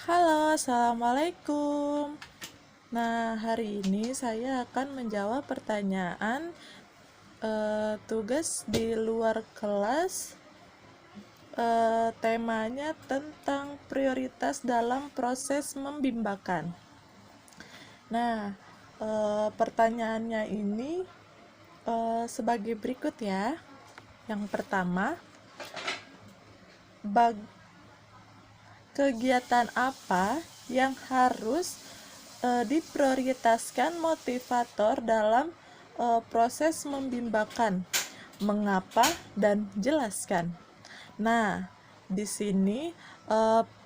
Halo, assalamualaikum. Nah, hari ini saya akan menjawab pertanyaan tugas di luar kelas. Temanya tentang prioritas dalam proses membimbakan. Nah, pertanyaannya ini sebagai berikut ya. Yang pertama, kegiatan apa yang harus diprioritaskan motivator dalam proses membimbakan? Mengapa dan jelaskan. Nah, di sini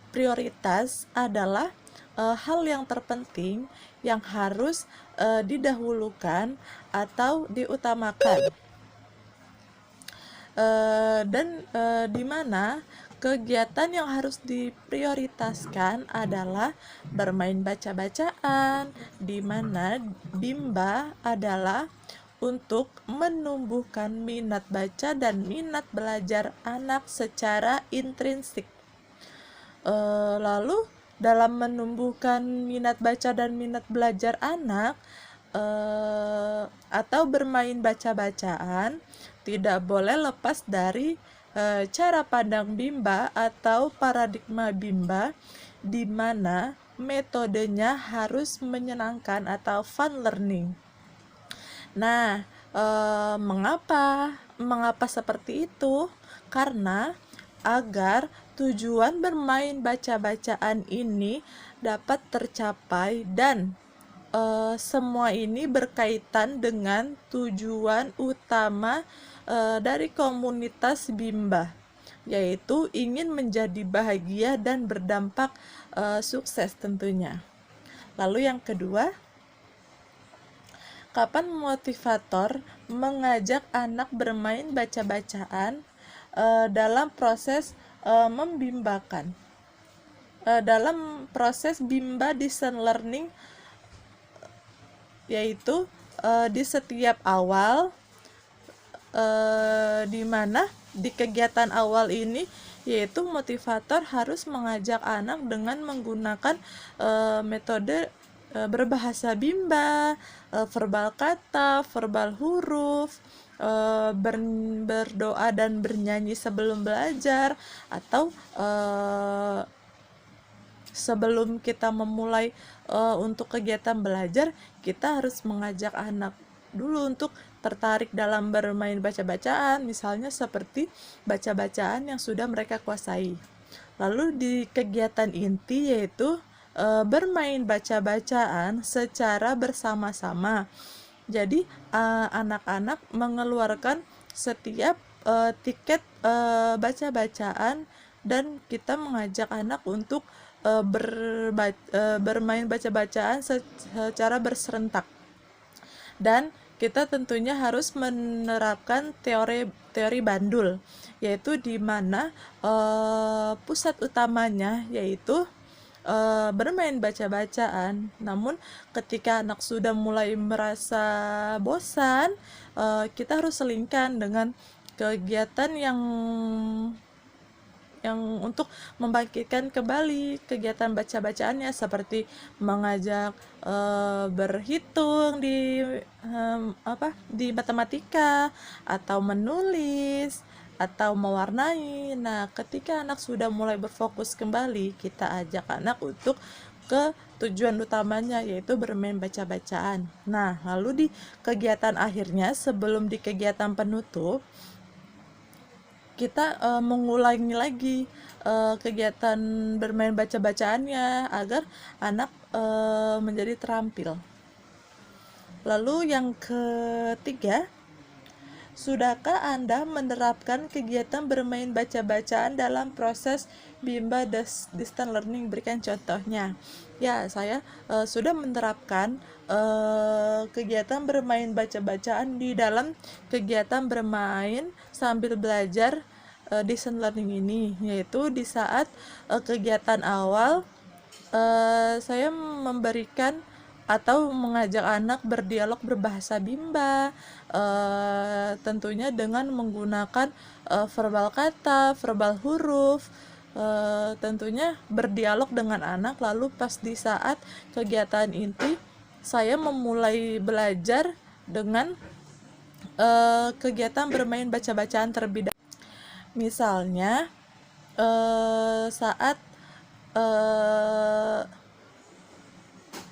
prioritas adalah hal yang terpenting yang harus didahulukan atau diutamakan. Dan di mana kegiatan yang harus diprioritaskan adalah bermain baca-bacaan, di mana bimba adalah untuk menumbuhkan minat baca dan minat belajar anak secara intrinsik. Lalu dalam menumbuhkan minat baca dan minat belajar anak atau bermain baca-bacaan tidak boleh lepas dari cara pandang bimba atau paradigma bimba, di mana metodenya harus menyenangkan atau fun learning. Nah, mengapa seperti itu? Karena agar tujuan bermain baca-bacaan ini dapat tercapai dan semua ini berkaitan dengan tujuan utama dari komunitas bimba, yaitu ingin menjadi bahagia dan berdampak sukses tentunya. Lalu yang kedua, kapan motivator mengajak anak bermain baca-bacaan dalam proses membimbakan? Dalam proses bimba design learning, yaitu di setiap awal, di mana di kegiatan awal ini yaitu motivator harus mengajak anak dengan menggunakan metode berbahasa bimba, verbal kata, verbal huruf, berdoa dan bernyanyi sebelum belajar, atau sebelum kita memulai untuk kegiatan belajar, kita harus mengajak anak dulu untuk tertarik dalam bermain baca-bacaan, misalnya seperti baca-bacaan yang sudah mereka kuasai. Lalu di kegiatan inti yaitu bermain baca-bacaan secara bersama-sama. Jadi anak-anak mengeluarkan setiap tiket baca-bacaan dan kita mengajak anak untuk bermain baca-bacaan secara berserentak. Dan kita tentunya harus menerapkan teori bandul, yaitu di mana pusat utamanya yaitu bermain baca-bacaan. Namun ketika anak sudah mulai merasa bosan, kita harus selingkan dengan kegiatan yang untuk membangkitkan kembali kegiatan baca-bacaannya, seperti mengajak berhitung di matematika, atau menulis, atau mewarnai. Nah, ketika anak sudah mulai berfokus kembali, kita ajak anak untuk ke tujuan utamanya, yaitu bermain baca-bacaan. Nah, lalu di kegiatan akhirnya, sebelum di kegiatan penutup, kita mengulangi lagi kegiatan bermain baca-bacaannya agar anak menjadi terampil. Lalu yang ketiga, sudahkah Anda menerapkan kegiatan bermain baca-bacaan dalam proses bimba distance learning? Berikan contohnya. Ya, saya sudah menerapkan kegiatan bermain baca-bacaan di dalam kegiatan bermain sambil belajar distance learning ini, yaitu di saat kegiatan awal saya memberikan atau mengajak anak berdialog berbahasa bimba, tentunya dengan menggunakan verbal kata, verbal huruf, tentunya berdialog dengan anak. Lalu pas di saat kegiatan inti, saya memulai belajar dengan kegiatan bermain baca-bacaan terlebih dahulu. Misalnya saat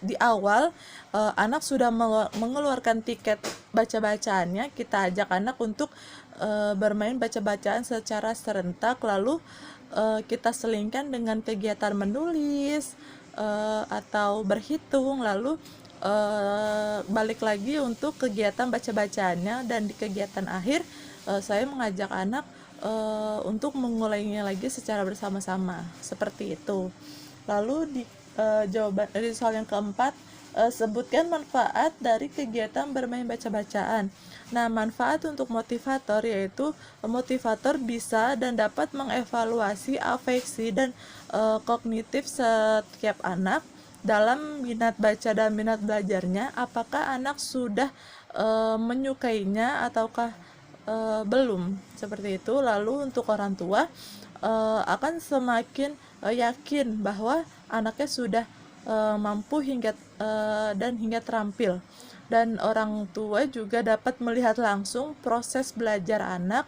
di awal anak sudah mengeluarkan tiket baca-bacaannya, kita ajak anak untuk bermain baca-bacaan secara serentak, lalu kita selingkan dengan kegiatan menulis atau berhitung, lalu balik lagi untuk kegiatan baca-bacaannya, dan di kegiatan akhir saya mengajak anak untuk mengulainya lagi secara bersama-sama, seperti itu. Lalu di jawaban dari soal yang keempat, sebutkan manfaat dari kegiatan bermain baca-bacaan. Nah, manfaat untuk motivator yaitu motivator bisa dan dapat mengevaluasi afeksi dan kognitif setiap anak dalam minat baca dan minat belajarnya, apakah anak sudah menyukainya ataukah belum, seperti itu. Lalu untuk orang tua akan semakin yakin bahwa anaknya sudah mampu dan hingga terampil, dan orang tua juga dapat melihat langsung proses belajar anak,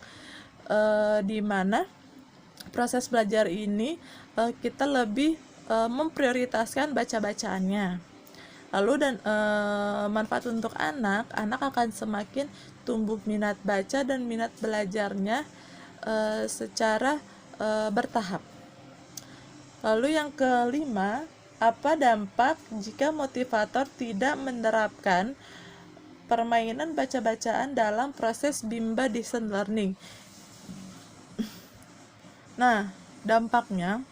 di mana proses belajar ini kita lebih memprioritaskan baca-bacaannya. Lalu dan manfaat untuk anak akan semakin tumbuh minat baca dan minat belajarnya secara bertahap. Lalu yang kelima, apa dampak jika motivator tidak menerapkan permainan baca-bacaan dalam proses Bimba Distance Learning? Nah, dampaknya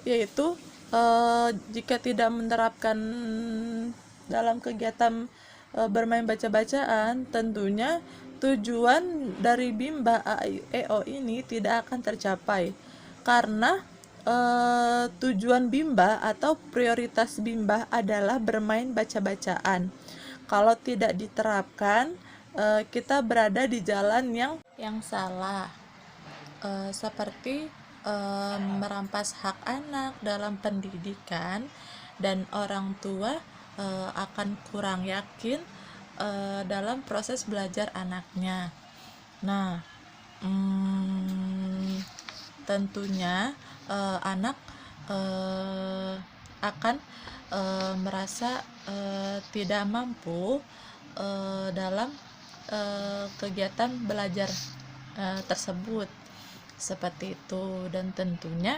yaitu jika tidak menerapkan dalam kegiatan bermain baca-bacaan, tentunya tujuan dari Bimba AIEO ini tidak akan tercapai, karena tujuan Bimba atau prioritas Bimba adalah bermain baca-bacaan. Kalau tidak diterapkan, kita berada di jalan yang salah, seperti merampas hak anak dalam pendidikan, dan orang tua akan kurang yakin dalam proses belajar anaknya. Nah, tentunya anak akan merasa tidak mampu dalam kegiatan belajar tersebut, seperti itu. Dan tentunya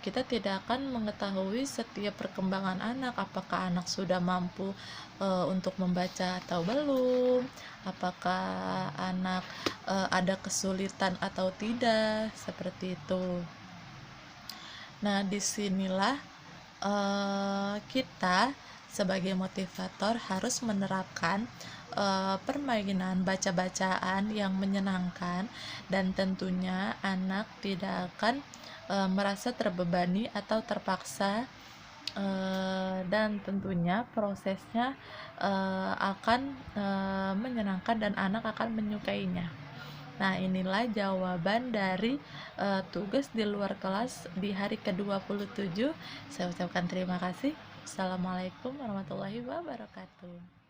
kita tidak akan mengetahui setiap perkembangan anak, apakah anak sudah mampu untuk membaca atau belum, apakah anak ada kesulitan atau tidak, seperti itu. Nah, disinilah kita sebagai motivator harus menerapkan permainan baca-bacaan yang menyenangkan, dan tentunya anak tidak akan merasa terbebani atau terpaksa, dan tentunya prosesnya akan menyenangkan dan anak akan menyukainya. Nah, inilah jawaban dari tugas di luar kelas di hari ke-27. Saya ucapkan terima kasih. Assalamualaikum warahmatullahi wabarakatuh.